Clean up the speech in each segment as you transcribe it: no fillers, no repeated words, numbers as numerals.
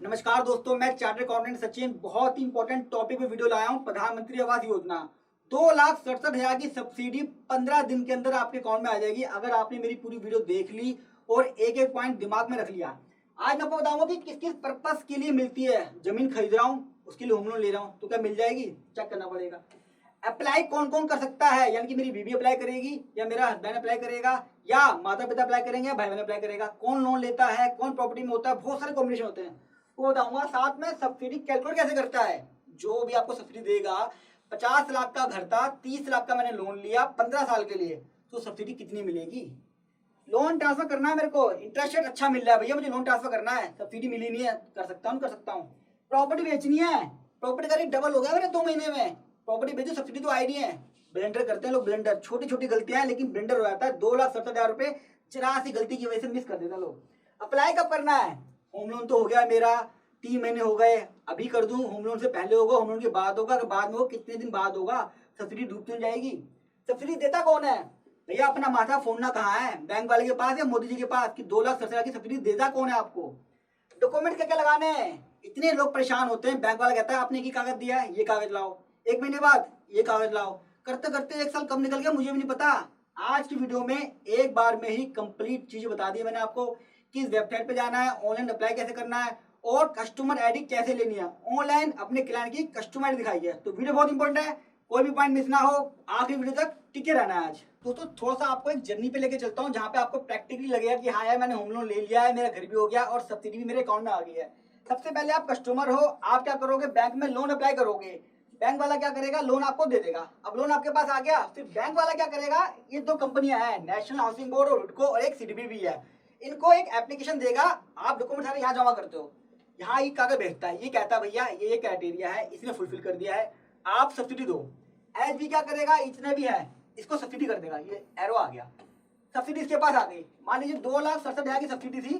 नमस्कार दोस्तों, मैं चार्टर्ड अकाउंटेंट सचिन बहुत ही इंपॉर्टेंट टॉपिक पे वीडियो लाया हूँ। प्रधानमंत्री आवास योजना 2,67,000 की सब्सिडी 15 दिन के अंदर आपके अकाउंट में आ जाएगी अगर आपने मेरी पूरी वीडियो देख ली और एक एक पॉइंट दिमाग में रख लिया। आज मैं आपको बताऊंगा कि किस किस पर्पस के लिए मिलती है। जमीन खरीद रहा हूँ, उसके लिए होम लोन ले रहा हूँ, तो क्या मिल जाएगी? चेक करना पड़ेगा। अप्लाई कौन कौन कर सकता है, यानी कि मेरी बीवी अप्लाई करेगी या मेरा हस्बैंड अप्लाई करेगा या माता पिता अप्लाई करेंगे या भाई बहन अप्लाई करेगा, कौन लोन लेता है, कौन प्रॉपर्टी में होता है, बहुत सारे कॉम्बिनेशन होते हैं वो बताऊंगा। साथ में सब्सिडी कैलकुलेट कैसे करता है। जो भी आपको सब्सिडी देगा, 50 लाख का घर था, 30 लाख का मैंने लोन लिया 15 साल के लिए, तो सब्सिडी कितनी मिलेगी। लोन ट्रांसफर करना है मेरे को, इंटरेस्ट रेट अच्छा मिल रहा है भैया, मुझे लोन ट्रांसफर करना है, सब्सिडी मिली नहीं है, कर सकता हूँ। प्रॉपर्टी बेचनी है, प्रॉपर्टी का रेट डबल हो गया मेरे 2 महीने में, प्रॉपर्टी बेचो, सब्सिडी तो आई नहीं है। ब्लेंडर करते हैं लोग, ब्लेंडर छोटी छोटी गलतियां हैं लेकिन ब्लेंडर हो जाता है। 2,67,000 रुपए 84 गलती की वजह से मिस कर देते हैं लोग। अप्लाई कब करना है? होम लोन तो हो गया मेरा, 3 महीने हो गए, अभी कर दूं? होम लोन से पहले होगा, होम लोन के बाद होगा, अगर बाद में हो कितने दिन बाद होगा? सब्सिडी डूबती हो जाएगी। सब्सिडी देता कौन है भैया? अपना माथा फोड़ना कहाँ है, बैंक वाले के पास या मोदी जी के पास कि 2,67,000 की सब्सिडी देता कौन है आपको? डॉक्यूमेंट क्या क्या लगाने हैं? इतने लोग परेशान होते हैं। बैंक वाला कहता है आपने ये कागज दिया है, ये कागज लाओ, 1 महीने बाद ये कागज लाओ, करते करते 1 साल कब निकल गया मुझे भी नहीं पता। आज की वीडियो में एक बार में ही कंप्लीट चीजें बता दी मैंने आपको, किस वेबसाइट पे जाना है, ऑनलाइन अप्लाई कैसे करना है और कस्टमर आईडी कैसे लेनी है। ऑनलाइन अपने क्लाइंट की कस्टमर आईडी दिखाई है। तो वीडियो बहुत इंपॉर्टेंट है, कोई भी पॉइंट मिस ना हो, आखिरी वीडियो तक टिके रहना है। आज दोस्तों थोड़ा सा आपको एक जर्नी पे लेके चलता हूँ जहाँ पे आपको प्रैक्टिकली लगेगा कि हाँ यार मैंने होम लोन ले लिया है, मेरा घर भी हो गया और सब्सिडी भी मेरे अकाउंट में आ गई है। सबसे पहले आप कस्टमर हो, आप क्या करोगे? बैंक में लोन अप्लाई करोगे। बैंक वाला क्या करेगा? लोन आपको दे देगा। अब लोन आपके पास आ गया, फिर बैंक वाला क्या करेगा? ये 2 कंपनियां हैं, नेशनल हाउसिंग बोर्ड और हुडको, और एक सीडीबी भी है। इनको एक एप्लीकेशन देगा, आप डॉक्यूमेंट सारे यहाँ जमा करते हो, यहाँ ये कागज भेजता है, ये कहता है भैया ये क्राइटेरिया है, इसने फुलफिल कर दिया है, आप सब्सिडी दो। एसबी क्या करेगा? इतने भी है, इसको सब्सिडी कर देगा। ये एरो आ गया, सब्सिडी इसके पास आ गई। मान लीजिए 2,67,000 की सब्सिडी थी,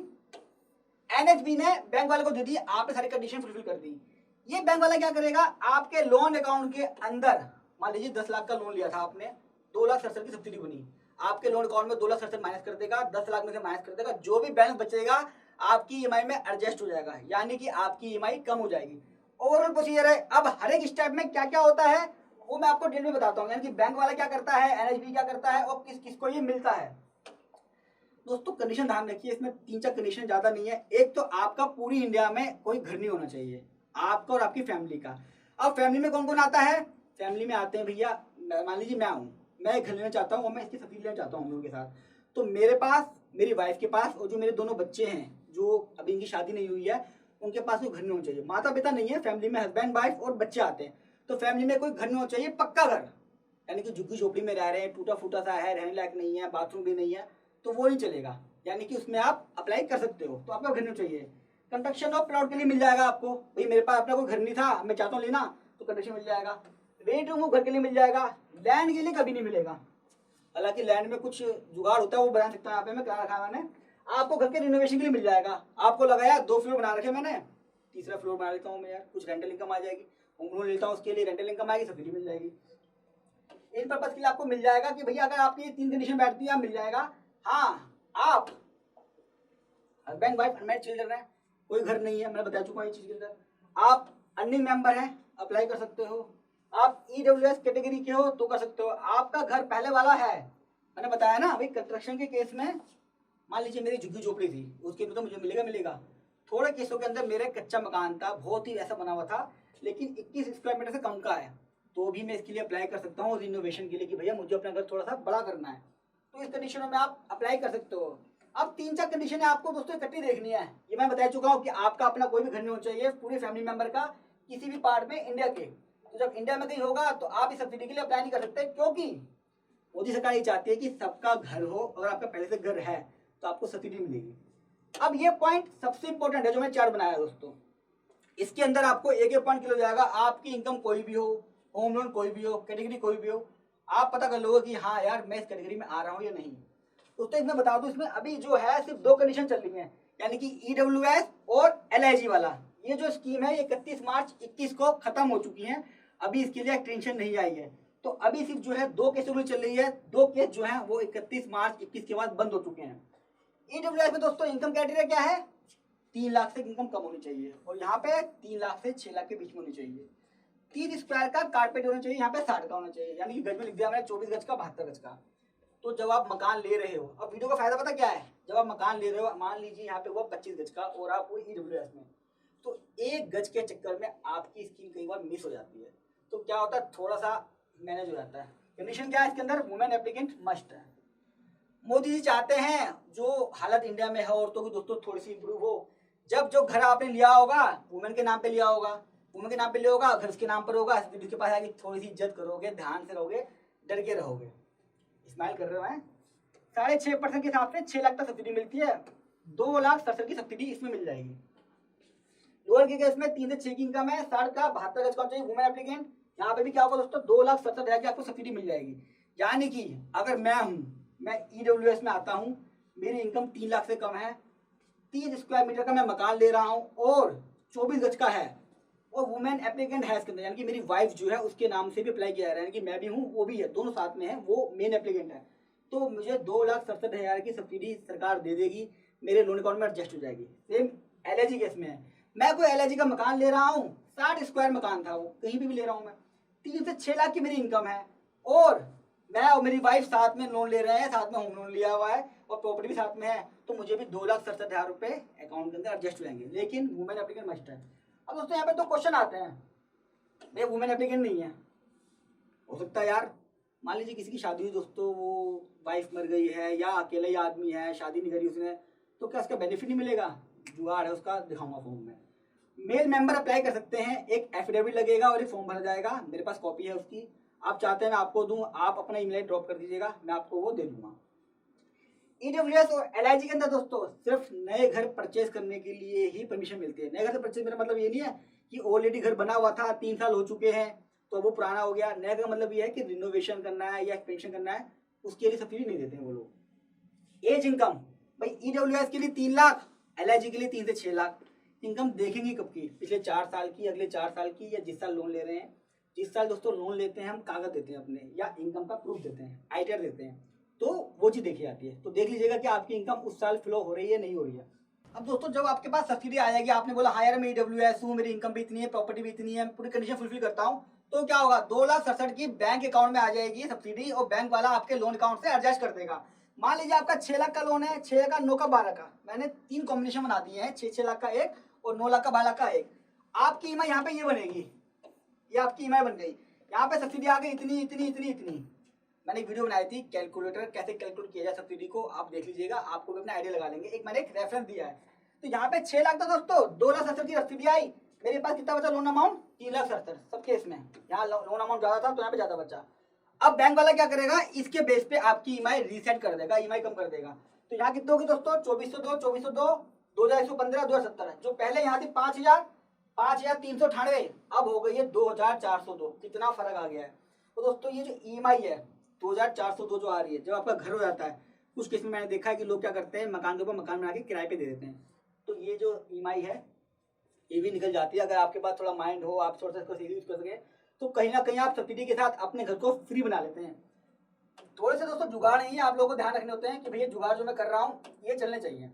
एनएचबी ने बैंक वाले को दे दी, आपने सारी कंडीशन फुलफिल कर दी। ये बैंक वाला क्या करेगा? आपके लोन अकाउंट के अंदर, मान लीजिए 10 लाख का लोन लिया था आपने, 2,67,000 की सब्सिडी बनी, आपके लोन अकाउंट में 2,67,000 माइनस कर देगा, 10 लाख में से माइनस कर देगा, जो भी बैलेंस बचेगा आपकी ईएमआई में एडजस्ट हो जाएगा, यानी कि आपकी ईएमआई कम हो जाएगी। ओवरऑल प्रोसीजर है। अब हर एक स्टेप में क्या क्या होता है वो मैं आपको डिटेल में बताता हूँ, यानी कि बैंक वाला क्या करता है, एनएचबी क्या करता है और किस किस को ये मिलता है। दोस्तों कंडीशन ध्यान रखिए, इसमें 3-4 कंडीशन ज्यादा नहीं है। एक तो आपका पूरी इंडिया में कोई घर नहीं होना चाहिए, आपका और आपकी फैमिली का। अब फैमिली में कौन कौन आता है? फैमिली में आते हैं भैया, मान लीजिए मैं हूँ, मैं घर लेना चाहता हूँ और मैं इसकी सब्सिडी लेना चाहता हूँ हम लोगों के साथ। तो मेरे पास, मेरी वाइफ के पास और जो मेरे दोनों बच्चे हैं जो अभी इनकी शादी नहीं हुई है, उनके पास कोई घर नहीं होना चाहिए। माता पिता नहीं है, फैमिली में हस्बैंड वाइफ और बच्चे आते हैं। तो फैमिली में कोई घर नहीं होना चाहिए, पक्का घर, यानी कि झुग्गी झोपड़ी में रह रहे हैं, टूटा फूटा सा है, रहने लायक नहीं है, बाथरूम भी नहीं है, तो वो नहीं चलेगा, यानी कि उसमें आप अप्लाई कर सकते हो। तो आपका घर नहीं चाहिए। कंस्ट्रक्शन ऑफ प्लॉट के लिए मिल जाएगा आपको, भाई मेरे पास अपना कोई घर नहीं था, मैं चाहता हूँ लेना, तो कंस्ट्रक्शन मिल जाएगा। रेट रूम घर के लिए मिल जाएगा, लैंड के लिए कभी नहीं मिलेगा। हालांकि लैंड में कुछ जुगाड़ होता है, वो बना सकता है, यहाँ पे मैं क्या रखा है मैंने, आपको घर के रिनोवेशन के लिए मिल जाएगा। आपको लगाया 2 फ्लोर बना रखे मैंने, तीसरा फ्लोर बना लेता हूँ मैं यार, कुछ रेंटल इनकम आ जाएगी, होम लोन लेता हूँ उसके लिए रेंटल इनकम आएगी, सब्सिडी मिल जाएगी। इन पर्पज के लिए आपको मिल जाएगा कि भैया अगर आपकी 3 कंडीशन बैठती है मिल जाएगा। हाँ, आप हस्बैंड वाइफ अनमैरिड चिल्ड्रन है, कोई घर नहीं है, मैंने बता चुका हूँ ये चीज के अंदर, आप अर्निंग मेंबर हैं, अप्लाई कर सकते हो। आप ईडब्ल्यूएस कैटेगरी के हो तो कर सकते हो। आपका घर पहले वाला है, मैंने बताया ना भाई, कंस्ट्रक्शन के केस में मान लीजिए मेरी झुग्गी झोपड़ी थी, उसके में तो मुझे मिलेगा। थोड़े केसों के अंदर मेरे कच्चा मकान था, बहुत ही ऐसा बना हुआ था, लेकिन 21 स्क्वायर मीटर से कम का है, तो भी मैं इसके लिए अप्लाई कर सकता हूँ रिनोवेशन के लिए कि भैया मुझे अपना घर थोड़ा सा बड़ा करना है। तो इस कंडीशनों में आप अप्लाई कर सकते हो। अब 3-4 कंडीशन है आपको दोस्तों इकट्ठी देखनी है। ये मैं बता चुका हूँ कि आपका अपना कोई भी घर नहीं होना चाहिए, पूरे फैमिली मेंबर का, किसी भी पार्ट में इंडिया के। तो जब इंडिया में कहीं होगा तो आप इस सब्सिडी के लिए अप्लाई नहीं कर सकते, क्योंकि मोदी सरकार ये चाहती है कि सबका घर हो, अगर आपका पहले से घर है तो आपको सब्सिडी मिलेगी। अब ये पॉइंट सबसे इंपॉर्टेंट है जो मैंने चार्ट बनाया दोस्तों, इसके अंदर आपको एक एक पॉइंट क्लियर हो जाएगा। आपकी इनकम कोई भी हो, होम लोन कोई भी हो, कैटेगरी कोई भी हो, आप पता कर लोगे कि हाँ यार मैं इस कैटेगरी में आ रहा हूँ या नहीं। दोस्तों इसमें बता दूं, इसमें अभी जो है सिर्फ 2 कंडीशन चल रही हैं, यानी कि ईडब्ल्यूएस और एलआईजी वाला। ये जो स्कीम है ये 31 मार्च 21 को खत्म हो चुकी है, अभी इसके लिए एक्सटेंशन नहीं आई है। तो अभी सिर्फ जो है 2 केस चल रही है, 2 केस जो है वो 31 मार्च 21 के बाद बंद हो चुके हैं। ईडब्ल्यूएस में दोस्तों इनकम क्राइटेरिया क्या है? 3 लाख से इनकम कम होनी चाहिए, और यहाँ पे 3 लाख से 6 लाख के बीच में होनी चाहिए। 30 स्क्वायर का कारपेट होना चाहिए, यहाँ पे 60 का होना चाहिए, यानी कि गज में लिख दिया मैंने 24 गज का 72 गज का। तो जब आप मकान ले रहे हो, अब वीडियो का फायदा पता क्या है, जब आप मकान ले रहे हो, मान लीजिए यहाँ पे हुआ 25 गज का और आप वो EWS में, तो 1 गज के चक्कर में आपकी स्कीम कई बार मिस हो जाती है। तो क्या होता है, थोड़ा सा मैनेज हो जाता है। कंडीशन क्या है इसके अंदर, वुमेन एप्लीकेंट मस्ट है। मोदी जी चाहते हैं जो हालत इंडिया में है औरतों की दोस्तों थोड़ी सी इंप्रूव हो। जब जो घर आपने लिया होगा वुमेन के नाम पे लिया होगा, वुमेन के नाम पे लिया होगा, घर उसके नाम पर होगा, के पास आके थोड़ी सी इज्जत करोगे, ध्यान से रहोगे, डर के रहोगे। स्माइल कर रहे हो हैं। 6.5% के हिसाब से 6 लाख तक सब्सिडी मिलती है, 2,67,000 की सब्सिडी इसमें मिल जाएगी। लोअर के केस में 3 से 6 की इनकम है, 60 का 72 गज का चाहिए वुमेन एप्लीकेंट, यहाँ पे भी क्या होगा दोस्तों 2,67,000 की आपको सब्सिडी मिल जाएगी। यानी कि अगर मैं EWS में आता हूँ, मेरी इनकम 3 लाख से कम है, 30 स्क्वायर मीटर का मैं मकान ले रहा हूँ और 24 गज का है, और वुमेन एप्लीकेंट है इसके अंदर, यानी कि मेरी वाइफ जो है उसके नाम से भी अप्लाई किया जा रहा है, यानी कि मैं भी हूँ वो भी है, दोनों साथ में है, वो मेन एप्लीकेंट है, तो मुझे 2,67,000 की सब्सिडी सरकार दे देगी, मेरे लोन अकाउंट में एडजस्ट हो जाएगी। सेम LIG केस में है, मैं कोई LIG का मकान ले रहा हूँ, 60 स्क्वायर मकान था वो, कहीं भी ले रहा हूँ मैं, 3 से 6 लाख की मेरी इनकम है, और मैं और मेरी वाइफ साथ में लोन ले रहे हैं, साथ में होम लोन लिया हुआ है और प्रॉपर्टी भी साथ में है, तो मुझे भी 2,67,000 रुपये अकाउंट के अंदर एडजस्ट हो जाएंगे। लेकिन वुमेन एप्लीकेंट मस्ट है। अब दोस्तों यहाँ पे 2 क्वेश्चन आते हैं, भाई वुमेन एप्लीकेंट नहीं है, हो सकता है यार मान लीजिए किसी की शादी हुई दोस्तों, वो वाइफ मर गई है या अकेला ही आदमी है, शादी नहीं करी उसने, तो क्या उसका बेनिफिट नहीं मिलेगा? जुगाड़ है उसका, दिखाऊंगा फॉर्म में। मेल मेंबर अप्लाई कर सकते हैं, एक एफिडेविट लगेगा और एक फॉर्म भरा जाएगा, मेरे पास कॉपी है उसकी, आप चाहते हैं मैं आपको दूं, आप अपना ईमेल ड्रॉप कर दीजिएगा, मैं आपको वो दे दूंगा। EWS और LIG के अंदर दोस्तों सिर्फ नए घर परचेज करने के लिए ही परमिशन मिलती है। नए घर से परचेज मेरा मतलब ये नहीं है कि ऑलरेडी घर बना हुआ था, 3 साल हो चुके हैं तो वो पुराना हो गया। नए का मतलब ये है कि रिनोवेशन करना है या एक्सपेंशन करना है, उसके लिए सब्सिडी नहीं देते हैं वो लोग। एज इनकम, भाई EWS के लिए 3 लाख, LIG के लिए 3 से 6 लाख। इनकम देखेंगे कब की, पिछले 4 साल की, अगले 4 साल की, या जिस साल लोन ले रहे हैं। जिस साल दोस्तों लोन लेते हैं हम कागज देते हैं अपने, या इनकम का प्रूफ देते हैं, ITR देते हैं, तो वो चीज़ देखी जाती है। तो देख लीजिएगा कि आपकी इनकम उस साल फ्लो हो रही है नहीं हो रही है। अब दोस्तों जब आपके पास सब्सिडी आ जाएगी, आपने बोला हाँ यार मैं EWS हूँ, मेरी इनकम भी इतनी है, प्रॉपर्टी भी इतनी है, पूरी कंडीशन फुलफिल करता हूँ, तो क्या होगा 2,67,000 की बैंक अकाउंट में आ जाएगी सब्सिडी, और बैंक वाला आपके लोन अकाउंट से एडजस्ट कर देगा। मान लीजिए आपका 6 लाख का लोन है, 6 का 9 का 12 का, मैंने 3 कॉम्बिनेशन बना दिए हैं, 6 लाख का एक और 9 लाख का 12 लाख का एक। आपकी EMI यहाँ पे ये बनेगी, ये आपकी EMI बन गई। यहाँ पे सब्सिडी आ गई इतनी इतनी इतनी इतनी। मैंने एक वीडियो बनाई थी कैलकुलेटर कैसे कैलकुलेट किया जाए सब्सिडी को, आप देख लीजिएगा, आपको भी अपना आइडिया लगा लेंगे। एक मैंने एक रेफरेंस दिया है। तो यहाँ पे 6 लाख था दोस्तों, 2,67,000 की सब्सिडी आई, मेरे पास कितना बचा लोन अमाउंट, 3,67,000 सब केस में। यहाँ लोन अमाउंट ज्यादा था तो यहाँ पे ज्यादा बचा। अब बैंक वाला क्या करेगा, इसके बेस पे आपकी EMI रीसेट कर देगा, EMI कम कर देगा। तो यहाँ कितने होगी दोस्तों, 2402, 2402, 2115, 2070। जो पहले यहाँ थी 5,398, अब हो गई है 2,402। कितना फर्क आ गया है। तो दोस्तों ये जो EMI है 2,402 जो आ रही है, जब आपका घर हो जाता है, कुछ केस में मैंने देखा है कि लोग क्या करते हैं, मकान के ऊपर मकान बना के किराए पे दे देते हैं, तो ये जो EMI है ये भी निकल जाती है। अगर आपके पास थोड़ा माइंड हो, आप थोड़ा सा इसको सीरियस कर सके, तो कहीं ना कहीं आप सब्सिडी के साथ अपने घर को फ्री बना लेते हैं। थोड़े से दोस्तों जुगाड़ नहीं है, आप लोगों को ध्यान रखने होते हैं कि भैया जुगाड़ जो मैं कर रहा हूँ ये चलने चाहिए।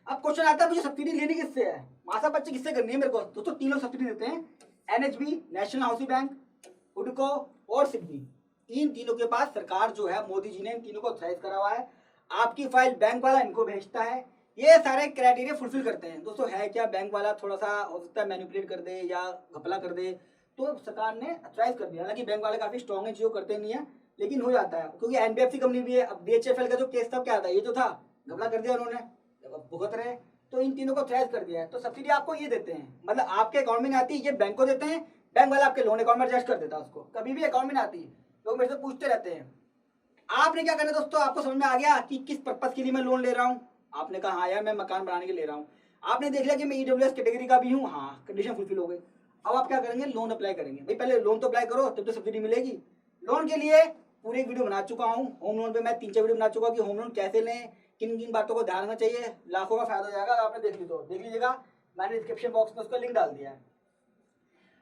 अब क्वेश्चन आता है मुझे सब्सिडी लेनी किससे है, मासा बच्चे किससे करनी है मेरे को। दोस्तों 3 लोग सब्सिडी देते हैं, NHB, नेशनल हाउसिंग बैंक, हुडको और सिडनी। इन तीनों के पास सरकार जो है, मोदी जी ने इन तीनों को ऑथराइज करा हुआ है। आपकी फाइल बैंक वाला इनको भेजता है, ये सारे क्राइटेरिया फुलफिल करते हैं। दोस्तों है क्या, बैंक वाला थोड़ा सा हो सकता है मैनिपुलेट कर दे या घपला कर दे, तो सरकार ने ऑथराइज कर दिया। हालांकि बैंक वाले काफी स्ट्रॉन्ग है, चीजों करते नहीं है, लेकिन हो जाता है क्योंकि NBFC कंपनी भी है। अब DHFL का जो केस था क्या था, ये जो था घपला कर दिया उन्होंने, भुगत रहे, तो इन तीनों को ऑथराइज कर दिया है। तो सब्सिडी आपको ये देते हैं, मतलब आपके अकाउंट में नहीं आती, ये बैंक को देते हैं, बैंक वाला आपके लोन अकाउंट में एडजस्ट कर देता है उसको, कभी भी अकाउंट में नहीं आती। लोग मेरे से पूछते रहते हैं। आपने क्या करना दोस्तों, आपको समझ में आ गया कि किस पर्पस के लिए मैं लोन ले रहा हूँ। आपने कहा हाँ यार मैं मकान बनाने के लिए ले रहा हूँ, आपने देख लिया कि मैं EWS कैटेगरी का भी हूँ, हाँ कंडीशन फुलफिल हो गई। अब आप क्या करेंगे, लोन अप्लाई करेंगे। भाई पहले लोन तो अप्लाई करो, तब तो सब्सिडी मिलेगी। लोन के लिए पूरी एक वीडियो बना चुका हूँ, होम लोन पे मैं 3-4 वीडियो बना चुका हूँ कि होम लोन कैसे लें, किन किन बातों को ध्यान रखना चाहिए, लाखों का फायदा हो जाएगा। अगर आपने देख ली तो देख लीजिएगा, मैंने डिस्क्रिप्शन बॉक्स में उसका लिंक डाल दिया है।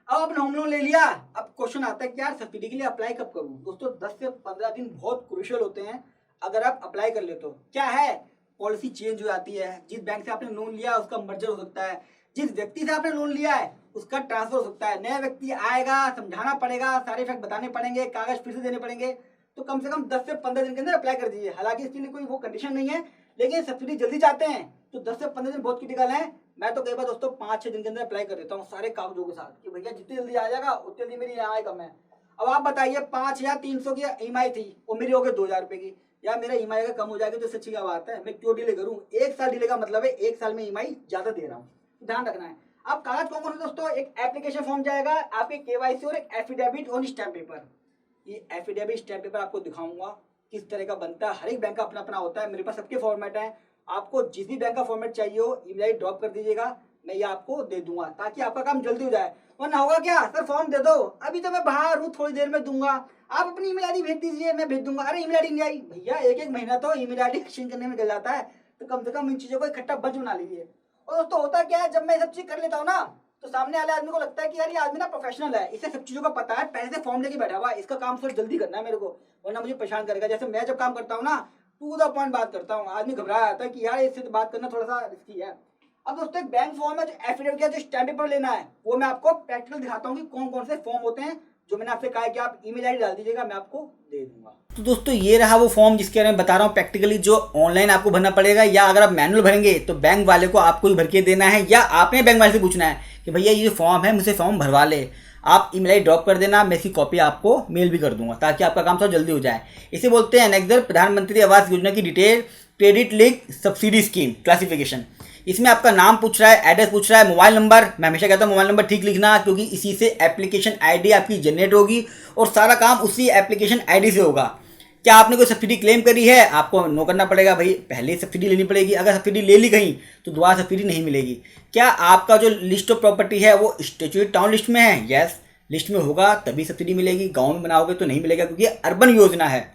अब आपने होम लोन ले लिया, अब क्वेश्चन आता है कि यार सब्सिडी के लिए अप्लाई कब करूं। दोस्तों 10 से 15 दिन बहुत क्रूशियल होते हैं, अगर आप अप्लाई कर ले तो क्या है, पॉलिसी चेंज हो जाती है। जिस बैंक से आपने लोन लिया उसका मर्जर हो सकता है, जिस व्यक्ति से आपने लोन लिया है उसका ट्रांसफर हो सकता है, नया व्यक्ति आएगा, समझाना पड़ेगा, सारे फैक्ट बताने पड़ेंगे, कागज फिर से देने पड़ेंगे। तो कम से कम 10 से 15 दिन के अंदर अप्लाई कर दीजिए। हालांकि इसके लिए कोई वो कंडीशन नहीं है, लेकिन सब्सिडी जल्दी चाहते हैं तो 10 से 15 दिन बहुत क्रिटिकल है। मैं तो कई बार दोस्तों 5-6 दिन के अंदर अप्लाई कर देता हूँ सारे कागजों के साथ कि भैया जितनी जल्दी आ जाएगा उतनी जल्दी मेरी ईएमआई कम है। अब आप बताइए 5,300 की ईएमआई थी और मेरी हो गई 2,000 रुपये की, यार मेरा ईएमआई अगर कम हो जाएगी तो सच्ची क्या बात है, मैं क्यों डिले करूँ। 1 साल डिले का मतलब है 1 साल में ईएमआई ज्यादा दे रहा हूँ, ध्यान रखना है। अब कागज कौन कौन से दोस्तों, एक एप्लीकेशन फॉर्म जाएगा, आपके केवाईसी और एक एफिडेविट ऑन स्टैम्प पेपर। ये एफिडेविट स्टैम्प पेपर आपको दिखाऊंगा किस तरह का बनता है, हर एक बैंक का अपना अपना होता है, मेरे पास सबके फॉर्मेट है। आपको जिस भी बैंक का फॉर्मेट चाहिए हो ईमेल ड्रॉप कर दीजिएगा, मैं ये आपको दे दूंगा ताकि आपका काम जल्दी हो जाए। वरना होगा क्या, सर फॉर्म दे दो, अभी तो मैं बाहर हूँ, थोड़ी देर में दूंगा, आप अपनी ईमेल आईडी भेज दीजिए, मैं भेज दूंगा। अरे ईमेल आईडी नहीं आई भैया, एक महीना तो ईमेल आईडी एक्सचेंज करने में चल जाता है, तो कम से कम इन चीजों को इकट्ठा बंच बना लीजिए। और दोस्तों होता क्या है, जब मैं सब चीज कर लेता हूँ ना तो सामने वाले आदमी को लगता है कि यार ये आदमी ना प्रोफेशनल है, इसे सब चीजों का पता है, पहले से फॉर्म लेके बैठा हुआ है, इसका काम सर जल्दी करना है मेरे को, वरना मुझे परेशान करेगा। जैसे मैं जब काम करता हूँ ना टू द पॉइंट बात करता हूँ, आदमी घबरा जाता है कि यार इससे तो बात करना थोड़ा सा रिस्की है। अब दोस्तों एक बैंक फॉर्म है जो एफिडेविट का जो स्टैम्प पेपर लेना है, वो मैं आपको प्रैक्टिकल दिखाता हूँ कि कौन कौन से फॉर्म होते हैं। जो मैंने आपसे कहा है कि आप ईमेल आईडी डाल दीजिएगा, मैं आपको दे दूंगा। तो दोस्तों ये रहा वो फॉर्म जिसके बारे में बता रहा हूँ प्रैक्टिकली, जो ऑनलाइन आपको भरना पड़ेगा, या अगर आप मैनुअल भरेंगे तो बैंक वाले को आपको ही भर के देना है, या आपने बैंक वाले से पूछना है कि भैया ये फॉर्म है मुझे फॉर्म भरवा ले, आप ईमेल आईडी ड्रॉप कर देना, मैं इसकी कॉपी आपको मेल भी कर दूंगा ताकि आपका काम थोड़ा जल्दी हो जाए। इसे बोलते हैं नेक्स्ट प्रधानमंत्री आवास योजना की detail credit link subsidy scheme classification. इसमें आपका नाम पूछ रहा है, एड्रेस पूछ रहा है, मोबाइल नंबर, मैं हमेशा कहता हूँ मोबाइल नंबर ठीक लिखना, क्योंकि इसी से एप्लीकेशन आईडी आपकी जनरेट होगी और सारा काम उसी एप्लीकेशन आईडी से होगा। क्या आपने कोई सब्सिडी क्लेम करी है, आपको नो करना पड़ेगा भाई, पहले सब्सिडी लेनी पड़ेगी, अगर सब्सिडी ले ली कहीं तो दोबारा सब्सिडी नहीं मिलेगी। क्या आपका जो लिस्ट ऑफ प्रॉपर्टी है वो स्टैट्यूटरी टाउन लिस्ट में है, यस लिस्ट में होगा तभी सब्सिडी मिलेगी, गाँव में बनाओगे तो नहीं मिलेगा क्योंकि अर्बन योजना है।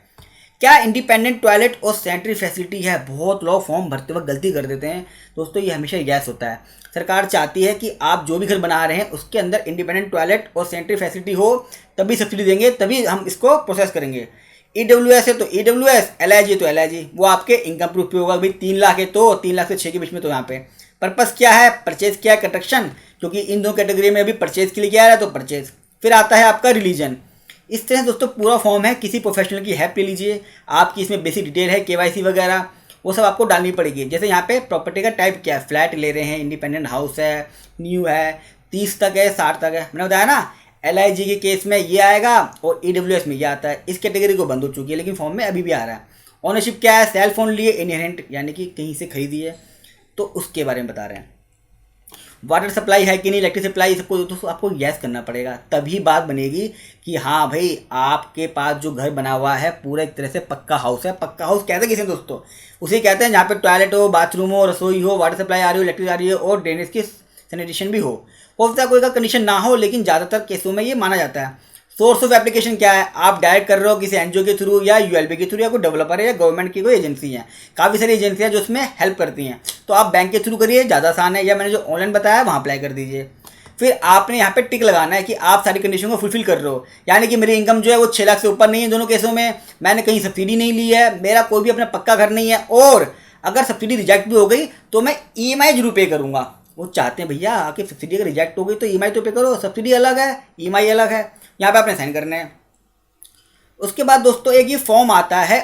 क्या इंडिपेंडेंट टॉयलेट और सैनिटरी फैसिलिटी है, बहुत लोग फॉर्म भरते वक्त गलती कर देते हैं दोस्तों, ये हमेशा यस होता है। सरकार चाहती है कि आप जो भी घर बना रहे हैं उसके अंदर इंडिपेंडेंट टॉयलेट और सैनिटरी फैसिलिटी हो, तभी सब्सिडी देंगे, तभी हम इसको प्रोसेस करेंगे। EWS है तो EWS, LIG तो LIG, वो आपके इनकम प्रूफ पे होगा भाई। 3 लाख है तो 3 लाख से 6 के बीच में, तो यहाँ पे पर्पस क्या है, परचेज क्या है, कंस्ट्रक्शन, क्योंकि इन दो कैटेगरी में अभी परचेज के लिए क्या आ रहा है तो परचेज। फिर आता है आपका रिलीजन। इस तरह दोस्तों पूरा फॉर्म है, किसी प्रोफेशनल की हेल्प ले लीजिए, आपकी इसमें बेसिक डिटेल है, KYC वगैरह वो सब आपको डालनी पड़ेगी। जैसे यहाँ पे प्रॉपर्टी का टाइप क्या है, फ्लैट ले रहे हैं, इंडिपेंडेंट हाउस है, न्यू है, 30 तक है, 60 तक है, मैंने बताया ना। LIG के केस में ये आएगा और EWS में ये आता है, इस कैटेगरी को बंद हो चुकी है लेकिन फॉर्म में अभी भी आ रहा है। ऑनरशिप क्या है, सेल्फ ओन लिए, इनहेरेंट यानी कि कहीं से खरीदी है, तो उसके बारे में बता रहे हैं। वाटर सप्लाई है कि नहीं, इलेक्ट्रिक सप्लाई, सबको दोस्तों आपको यस करना पड़ेगा, तभी बात बनेगी कि हाँ भाई आपके पास जो घर बना हुआ है पूरा एक तरह से पक्का हाउस है। पक्का हाउस कहते हैं किसे दोस्तों, उसे कहते हैं जहाँ पे टॉयलेट हो, बाथरूम हो, रसोई हो, वाटर सप्लाई आ रही हो, इलेक्ट्रिक आ रही हो और ड्रेनेज की सैनिटेशन भी हो सकता है कोई का कंडीशन ना हो, लेकिन ज़्यादातर केसों में ये माना जाता है। सोर्स ऑफ एप्लीकेशन क्या है, आप डायरेक्ट कर रहे हो किसी NGO के थ्रू या ULB के थ्रू या कोई डेवलपर है या गवर्नमेंट की कोई एजेंसी है, काफ़ी सारी एजेंसियाँ जो उसमें हेल्प करती हैं, तो आप बैंक के थ्रू करिए, ज़्यादा आसान है, या मैंने जो ऑनलाइन बताया वहाँ अप्लाई कर दीजिए। फिर आपने यहाँ पे टिक लगाना है कि आप सारी कंडीशन को फुलफिल कर रहे हो, यानी कि मेरी इनकम जो है वो 6 लाख से ऊपर नहीं है दोनों केसों में, मैंने कहीं सब्सिडी नहीं ली है, मेरा कोई भी अपना पक्का घर नहीं है, और अगर सब्सिडी रिजेक्ट भी हो गई तो मैं EMI जरूर पे करूँगा। वो चाहते हैं भैया आपकी सब्सिडी अगर रिजेक्ट हो गई तो EMI तो पे करो, सब्सिडी अलग है, EMI अलग है, यहाँ पे आपने साइन करने हैं। उसके बाद दोस्तों एक ये फॉर्म आता है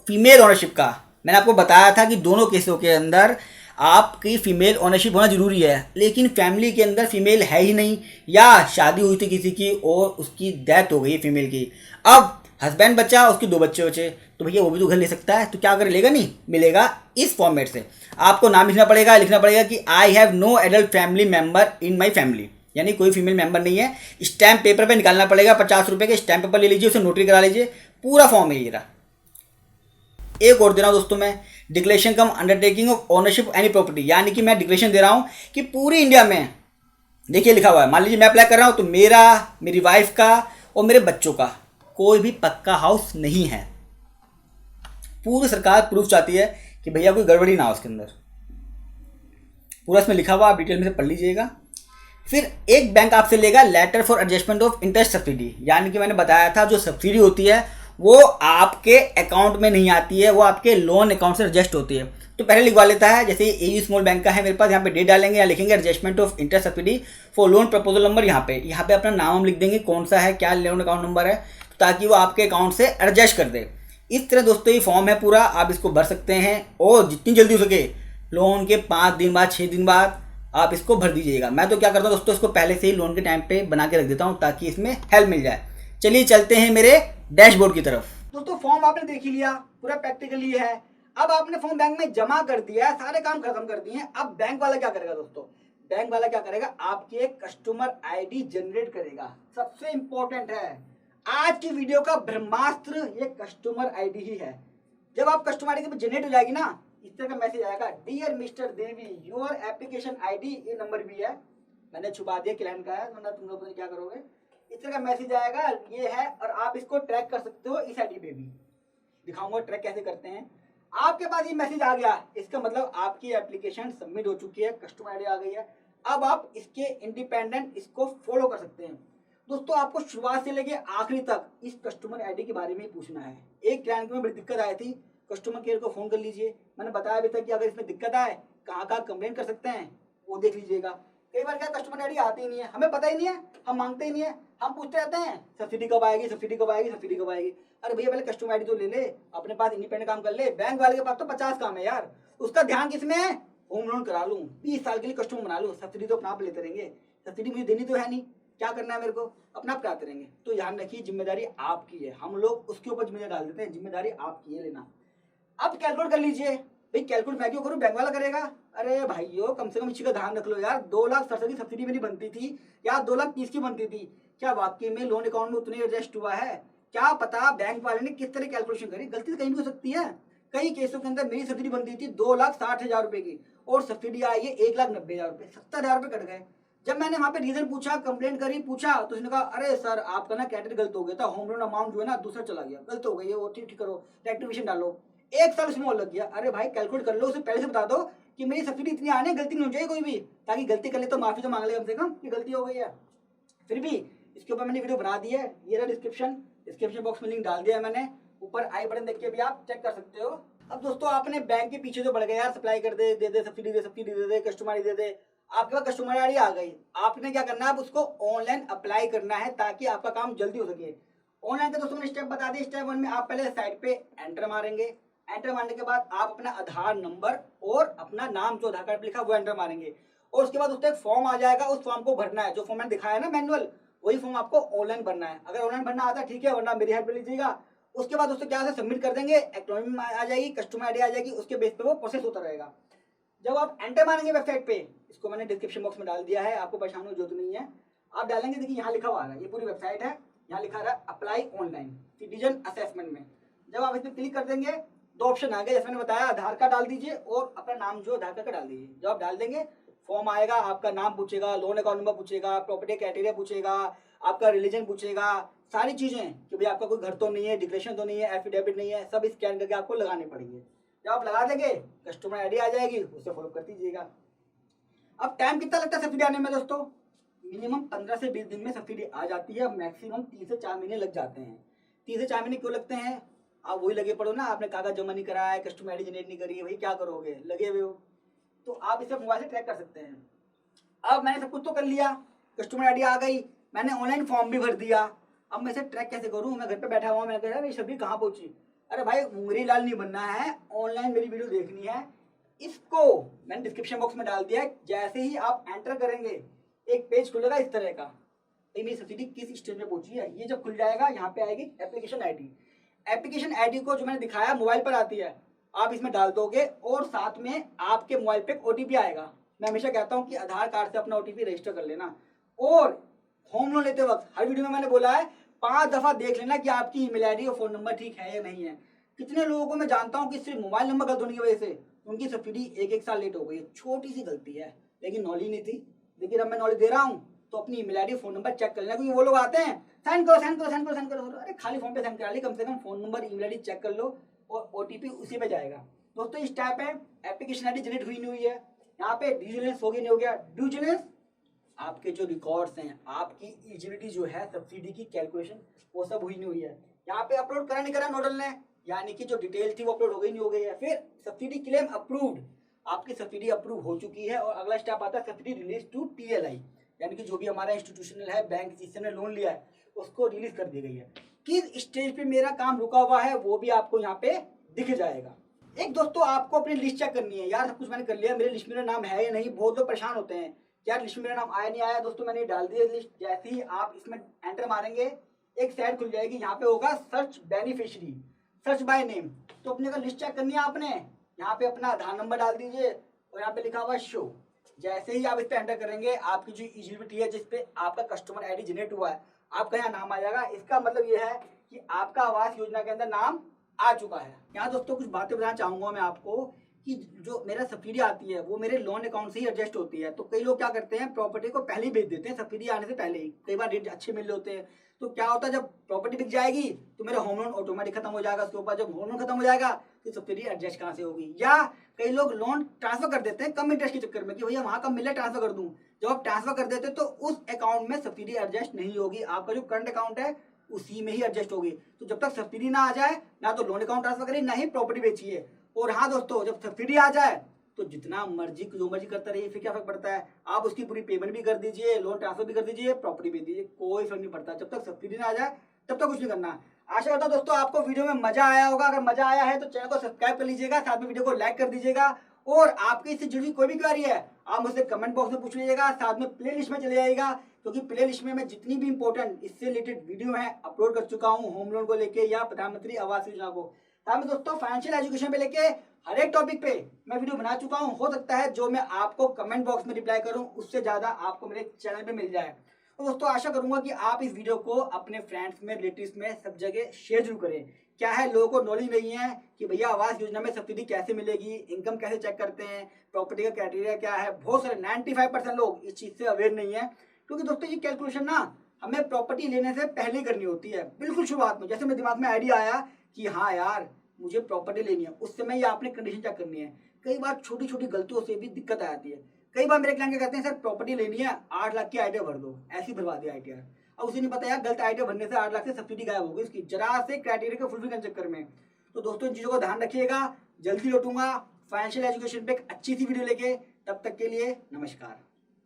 फीमेल ओनरशिप का, मैंने आपको बताया था कि दोनों केसों के अंदर आपकी फीमेल ओनरशिप होना जरूरी है, लेकिन फैमिली के अंदर फीमेल है ही नहीं, या शादी हुई थी किसी की और उसकी डेथ हो गई फीमेल की, अब हस्बैंड बचा, उसके 2 बच्चे बचे, तो भैया वो भी तो घर ले सकता है, तो क्या कर लेगा, नहीं मिलेगा। इस फॉर्मेट से आपको नाम लिखना पड़ेगा कि I have no adult family member in my family, यानी कोई फीमेल मेंबर नहीं है। स्टैम्प पेपर पे निकालना पड़ेगा, 50 रुपये के स्टैम्प पेपर ले लीजिए, उसे नोटरी करा लीजिए, पूरा फॉर्म है ये रहा। एक और दे रहा हूँ दोस्तों मैं, declaration come undertaking of ownership any property, यानी कि मैं डिक्लेरेशन दे रहा हूँ कि पूरी इंडिया में देखिए लिखा हुआ है, मान लीजिए मैं अप्लाई कर रहा हूँ तो मेरा, मेरी वाइफ का और मेरे बच्चों का कोई भी पक्का हाउस नहीं है। पूरी सरकार प्रूफ चाहती है कि भैया कोई गड़बड़ी ना हो उसके अंदर, पूरा इसमें लिखा हुआ, आप डिटेल में से पढ़ लीजिएगा। फिर एक बैंक आपसे लेगा letter for adjustment of interest subsidy, यानी कि मैंने बताया था जो सब्सिडी होती है वो आपके अकाउंट में नहीं आती है, वो आपके लोन अकाउंट से एडजस्ट होती है। तो पहले लिखवा लेता है, जैसे एयू स्मॉल बैंक का है मेरे पास, यहाँ पे डेट डालेंगे, यहाँ लिखेंगे adjustment of interest subsidy for loan proposal number, यहाँ पे अपना नाम हम लिख देंगे कौन सा है, क्या लोन अकाउंट नंबर है, ताकि वो आपके अकाउंट से एडजस्ट कर दे। इस तरह दोस्तों ये फॉर्म है पूरा, आप इसको भर सकते हैं और जितनी जल्दी हो सके लोन के 5 दिन बाद 6 दिन बाद आप इसको भर दीजिएगा। मैं तो क्या करता हूँ दोस्तों, इसको पहले से ही लोन के टाइम पे बना के रख देता हूँ ताकि इसमें हेल्प मिल जाए। चलिए चलते हैं मेरे डैशबोर्ड की तरफ। दोस्तों फॉर्म आपने देख ही लिया, पूरा प्रैक्टिकली है। अब आपने फॉर्म बैंक में जमा कर दिया है, सारे काम खत्म कर दिए हैं। अब बैंक वाला क्या करेगा दोस्तों, बैंक वाला क्या करेगा, आपकी एक कस्टमर आईडी जनरेट करेगा। सबसे इंपॉर्टेंट है आज की वीडियो का ब्रह्मास्त्र, ये कस्टमर आईडी ही है। जब आप कस्टमर आईडी जनरेट हो जाएगी ना, इस तरह का मैसेज आएगा, dear mister Devi your application ID, ये नंबर भी है, मैंने छुपा दिया क्लाइंट का है, वरना तुम लोग क्या करोगे। इस तरह का मैसेज आएगा, ये है, और आप इसको ट्रैक कर सकते हो इस आईडी पे भी, दिखाऊंगा ट्रैक कैसे करते हैं। आपके पास ये मैसेज आ गया, इसका मतलब आपकी एप्लीकेशन सबमिट हो चुकी है, कस्टमर आईडी आ गई है। अब आप इसके इंडिपेंडेंट इसको फॉलो कर सकते हैं। दोस्तों आपको शुरुआत से लेके आखिरी तक इस कस्टमर आईडी के बारे में ही पूछना है। एक क्लाइंट में बड़ी दिक्कत आई थी, कस्टमर केयर को फोन कर लीजिए, मैंने बताया भी था कि अगर इसमें दिक्कत आए कहाँ कंप्लेन कर सकते हैं वो देख लीजिएगा। कई बार क्या कस्टमर आईडी आती ही नहीं है, हमें पता ही नहीं है, हम मांगते ही नहीं है, हम पूछते रहते हैं सब्सिडी कब आएगी, सब्सिडी कब आएगी, सब्सिडी कब आएगी। अरे भैया पहले कस्टमर आईडी तो ले ले, अपने पास इंडिपेंडेंट काम कर ले। बैंक वाले के पास तो 50 काम है यार, उसका ध्यान किसमें है, होम लोन करा लूँ, 20 साल के लिए कस्टमर बना लूँ, सब्सिडी तो अपना आप लेते रहेंगे, सब्सिडी मुझे देनी तो है नहीं, क्या करना है मेरे को, अपना आप कराते रहेंगे। तो ध्यान रखिए जिम्मेदारी आपकी है, हम लोग उसके ऊपर जिम्मेदारी डाल देते हैं, जिम्मेदारी आपकी है लेना। अब कैलकुलेट कर लीजिए, भाई कैलकुलेट मैं क्यों करूँ, बैंक वाला करेगा। अरे भाइयों कम से कम इसी का ध्यान रख लो यार, 2,67,000 की सब्सिडी मेरी बनती थी या 2,30,000 की बनती थी, क्या वाकई में लोन अकाउंट में उतने एडजस्ट हुआ है, क्या पता बैंक वाले ने किस तरह कैलकुलेशन करी, गलती तो कहीं भी हो सकती है। कई केसों के अंदर मेरी सब्सिडी बनती थी 2,60,000 रुपए की और सब्सिडी आई है 1,90,000 रुपए, 70,000 रुपए कट गए। जब मैंने वहां पे रीजन पूछा, कंप्लेंट करी, पूछा, तो उसने कहा अरे सर आपका ना कैटेगरी गलत हो गया था, होम लोन अमाउंट जो है ना दूसरा चला गया, गलत हो गई है वो, ठीक करो, रेक्टिफिकेशन डालो। 1 साल उसमें और लग गया। अरे भाई कैलकुलेट कर लो, उसे पहले से बता दो कि मेरी सब्सिडी इतनी आने, गलती नहीं हो जाए कोई भी, ताकि गलती कर ले तो माफी तो मांग ले कम से कम कि गलती हो गई है। फिर भी इसके ऊपर मैंने वीडियो बना दी है, ये रहा डिस्क्रिप्शन बॉक्स में लिंक डाल दिया है मैंने, ऊपर आई बटन देख के भी आप चेक कर सकते हो। अब दोस्तों आपने बैंक के पीछे जो बढ़ गए यार, सप्लाई कर दे, दे दे सब्सिडी, दे दे कस्टमर आईडी दे दे, आपके पास कस्टमर आईडी आ गई, आपने क्या करना है, अब उसको ऑनलाइन अप्लाई करना है ताकि आपका काम जल्दी हो सके। ऑनलाइन का दोस्तों मैंने स्टेप बता दिया। स्टेप 1 में आप पहले साइट पे एंटर मारेंगे, एंटर मारने के बाद आप अपना आधार नंबर और अपना नाम जो आधार कार्ड पे लिखा वो एंटर मारेंगे, और उसके बाद उसका एक फॉर्म आ जाएगा, उस फॉर्म को भरना है, जो फॉर्म मैंने दिखाया ना मैनुअल, वही फॉर्म आपको ऑनलाइन भरना है। अगर ऑनलाइन भरना आता है ठीक है, वरना मेरी हेल्प ले लीजिएगा। उसके बाद दोस्तों क्या सबमिट कर देंगे, एक्नॉलेजमेंट आ जाएगी, कस्टमर आईडी आ जाएगी, उसके बेस पे वो प्रोसेस होता रहेगा। जब आप एंटर मारेंगे वेबसाइट पे, इसको मैंने डिस्क्रिप्शन बॉक्स में डाल दिया है, आपको परेशानी की जरूरत नहीं है, आप डालेंगे, देखिए यहाँ लिखा हुआ आ रहा है, ये पूरी वेबसाइट है, यहाँ लिखा रहा है अप्लाई ऑनलाइन सिटीजन असेसमेंट में। जब आप इसमें क्लिक कर देंगे 2 ऑप्शन आ गए, जैसे मैंने बताया, आधार कार्ड डाल दीजिए और अपना नाम जो आधार कार्ड का डाल दीजिए। जब आप डाल देंगे फॉर्म आएगा, आपका नाम पूछेगा, लोन अकाउंट नंबर पूछेगा, प्रॉपर्टी क्राइटेरिया पूछेगा, आपका रिलीजन पूछेगा, सारी चीजें कि भाई आपका कोई घर तो नहीं है, डिक्लेरेशन तो नहीं है, एफिडेविट नहीं है, सब स्कैन करके आपको लगाने पड़ेंगे। जब आप लगा देंगे कस्टमर आईडी आ जाएगी, उसे फॉलो कर दीजिएगा। अब टाइम कितना लगता है सब्सिडी आने में दोस्तों, मिनिमम 15 से 20 दिन में सब्सिडी आ जाती है, मैक्सिमम 3 से 4 महीने लग जाते हैं। 3 से 4 महीने क्यों लगते हैं, आप वही लगे पड़ो ना, आपने कागज जमा नहीं कराया है, कस्टमर आईडी जनरेट नहीं करी है, वही क्या करोगे, लगे हुए हो। तो आप इसे मोबाइल से ट्रैक कर सकते हैं। अब मैंने सब कुछ तो कर लिया, कस्टमर आईडी आ गई, मैंने ऑनलाइन फॉर्म भी भर दिया, अब मैं इसे ट्रैक कैसे करूँ, मैं घर पे बैठा हुआ, मैं कह रहा सब्सिडी कहाँ पहुंची। अरे भाई मुंगरी लाल नहीं बनना है, ऑनलाइन मेरी वीडियो देखनी है, इसको मैंने डिस्क्रिप्शन बॉक्स में डाल दिया है। जैसे ही आप एंटर करेंगे एक पेज खुलेगा इस तरह का, मेरी सब्सिडी किस स्टेज में पहुंची है, ये जब खुल जाएगा यहाँ पे आएगी एप्लीकेशन आईडी। एप्लीकेशन आईडी को जो मैंने दिखाया मोबाइल पर आती है, आप इसमें डाल दोगे और साथ में आपके मोबाइल पे ओटीपी आएगा। मैं हमेशा कहता हूँ कि आधार कार्ड से अपना ओटीपी रजिस्टर कर लेना, और होम लोन लेते वक्त हर वीडियो में मैंने बोला है 5 दफा देख लेना कि आपकी ईमेल आईडी और फोन नंबर ठीक है या नहीं है। कितने लोगों को मैं जानता हूँ कि सिर्फ मोबाइल नंबर गलत होने की वजह से उनकी सब्सिडी 1-1 साल लेट हो गई है, छोटी सी गलती है, लेकिन नॉलेज नहीं थी। लेकिन अब मैं नॉलेज दे रहा हूँ तो अपनी email ID phone number check कर लेना, क्योंकि वो लोग आते हैं सेंड करो, अरे खाली फोन पे सेंड करा ली, कम से कम phone number email ID check कर लो और ओटीपी उसी पे जाएगा। दोस्तों इस टाइप है, एप्लीकेशन आईडी जनरेट हुई नहीं हुई है, यहाँ पे ड्यू डिलिजेंस हो गई नहीं हो गया। ड्यू डिलिजेंस आपके जो रिकॉर्ड्स हैं, आपकी एलिजिबिलिटी जो है सब्सिडी की कैलकुलेशन, वो सब हुई नहीं हुई है। यहाँ पे अपलोड करा नहीं करा नोडल ने, यानी कि जो डिटेल थी वो अपलोड हो गई नहीं हो गई है। फिर सब्सिडी क्लेम अप्रूव्ड, आपकी सब्सिडी अप्रूव हो चुकी है। और अगला स्टेप आता है सब्सिडी रिलीज टू टीएलआई, यानी कि जो भी हमारा इंस्टीट्यूशनल है, बैंक जिससे ने लोन लिया है उसको रिलीज कर दी गई है। किस स्टेज पे मेरा काम रुका हुआ है वो भी आपको यहाँ पे दिख जाएगा। एक दोस्तों आपको अपनी लिस्ट चेक करनी है। यार सब कुछ मैंने कर लिया, मेरे लिस्ट में नाम है या नहीं। बहुत लोग परेशान होते हैं यार लिस्ट में मेरा नाम आया नहीं आया। दोस्तों मैंने डाल दिया लिस्ट, जैसे ही आप इसमें एंटर मारेंगे एक साइड खुल जाएगी, यहाँ पे होगा search beneficiary, search by name. तो अपने का लिस्ट चेक करनी है आपने, यहाँ पे अपना आधार नंबर डाल दीजिए और यहाँ पे लिखा हुआ शो। जैसे ही आप इस पे एंटर करेंगे आपकी जो एलिजिबिलिटी है जिसपे आपका कस्टमर आईडी जनरेट हुआ है आपका यहाँ नाम आ जाएगा। इसका मतलब ये है कि आपका आवास योजना के अंदर नाम आ चुका है। यहाँ दोस्तों कुछ बातें बताना चाहूंगा मैं आपको कि जो मेरा सब्सिडी आती है वो मेरे लोन अकाउंट से ही एडजस्ट होती है। तो कई लोग क्या करते हैं प्रॉपर्टी को पहले ही बेच देते हैं सब्सिडी आने से पहले ही, कई बार रेट अच्छे मिल रहे होते हैं। तो क्या होता है जब प्रॉपर्टी बिक जाएगी तो मेरा होम लोन ऑटोमेटिक खत्म हो जाएगा। उसके ऊपर जब होम लोन खत्म हो जाएगा तो सब्सिडी एडजस्ट कहाँ से होगी। या कई लोग लोन ट्रांसफर कर देते हैं कम इंटरेस्ट के चक्कर में कि भैया वहां कम मिले ट्रांसफर कर दूं। जब आप ट्रांसफर कर देते तो उस अकाउंट में सब्सिडी एडजस्ट नहीं होगी, आपका जो करंट अकाउंट है उसी में ही एडजस्ट होगी। तो जब तक सब्सिडी ना आ जाए ना तो लोन अकाउंट ट्रांसफर करिए ना ही प्रॉपर्टी बेचिए। और हाँ दोस्तों जब सब्सिडी आ जाए तो जितना मर्जी जो मर्जी करता रहिए, फिर क्या फर्क पड़ता है। आप उसकी पूरी पेमेंट भी कर दीजिए, लोन ट्रांसफर भी कर दीजिए, प्रॉपर्टी बेच दीजिए, कोई फर्क नहीं पड़ता। जब तक सब्सिडी ना आ जाए तब तक कुछ नहीं करना। आशा करता हूं दोस्तों आपको वीडियो में मजा आया होगा। अगर मजा आया है तो चैनल को सब्सक्राइब कर लीजिएगा, साथ में वीडियो को लाइक कर दीजिएगा। और आपकी इससे जुड़ी कोई भी क्वेरी है आप मुझसे कमेंट बॉक्स में पूछ लीजिएगा। साथ में प्ले लिस्ट में चले जाइएगा क्योंकि प्ले लिस्ट में मैं जितनी भी इंपॉर्टेंट इससे रिलेटेड वीडियो है अपलोड कर चुका हूँ, होम लोन को लेके या प्रधानमंत्री आवास योजना को। साथ में दोस्तों फाइनेंशियल एजुकेशन पे लेके हर एक टॉपिक पे मैं वीडियो बना चुका हूँ। हो सकता है जो मैं आपको कमेंट बॉक्स में रिप्लाई करूँ उससे ज्यादा आपको मेरे चैनल पे मिल जाए। तो दोस्तों आशा करूंगा कि आप इस वीडियो को अपने फ्रेंड्स में, रिलेटिव्स में, सब जगह शेयर जरूर करें। क्या है लोगों को नॉलेज नहीं है कि भैया आवास योजना में सब्सिडी कैसे मिलेगी, इनकम कैसे चेक करते हैं, प्रॉपर्टी का क्राइटेरिया क्या है। बहुत सारे 95% लोग इस चीज से अवेयर नहीं है। क्योंकि दोस्तों ये कैलकुलेशन ना हमें प्रॉपर्टी लेने से पहले करनी होती है, बिल्कुल शुरुआत में। जैसे मेरे दिमाग में आइडिया आया कि हाँ यार मुझे प्रॉपर्टी लेनी है, उस समय ये आपने कंडीशन चेक करनी है। कई बार छोटी छोटी गलतियों से भी दिक्कत आ जाती है। कई बार मेरे क्लाइंट कहते हैं सर प्रॉपर्टी लेनी है 8 लाख की आईटीआर भर दो, ऐसी भरवा दिया आईटीआर। अब उसे नहीं पता यार गलत आईटीआर भरने से 8 लाख से सब्सिडी गायब हो गई उसकी, जरा से क्राइटेरिया को फुलफिल करने के चक्कर में। तो दोस्तों इन चीजों को ध्यान रखिएगा। जल्दी लौटूंगा फाइनेंशियल एजुकेशन पे एक अच्छी सी वीडियो लेके, तब तक के लिए नमस्कार।